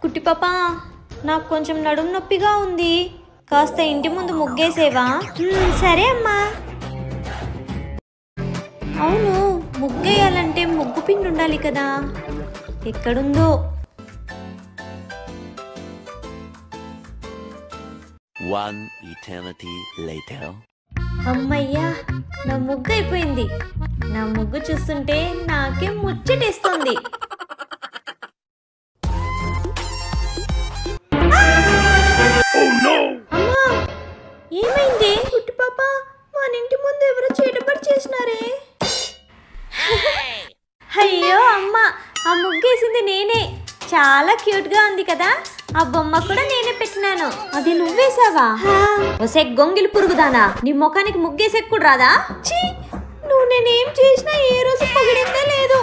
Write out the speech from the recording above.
కుట్టి పాప, నాకు కొంచెం నడుము నొప్పిగా ఉంది, కాస్త ఇంటి ముందు ముగ్గేసేవా? సరే అమ్మా. అవును, ముగ్గేయాలంటే ముగ్గు పిండి ఉండాలి కదా, ఎక్కడుందో? అమ్మయ్యా, నా ముగ్గు అయిపోయింది. నా ముగ్గు చూస్తుంటే నాకే ముచ్చటేస్తుంది. అమ్మా, ఏమైంది? కుట్టి పాప, మన ఇంటి ముందు ఎవరో చీటపడి చేసినారే. అయ్యో అమ్మ, ఆ ముగ్గేసింది నేనే. చాలా క్యూట్ గా ఉంది కదా, ఆ బొమ్మ కూడా నేనే పెట్టినాను. అది నువ్వేసావా? ఒసే గొంగిలి పురుగుదానా, నీ ముఖానికి ముగ్గేసేకు రాదా? నువ్వు నేనేం చేసినా ఏ రోజు పొగిడిందే లేదు.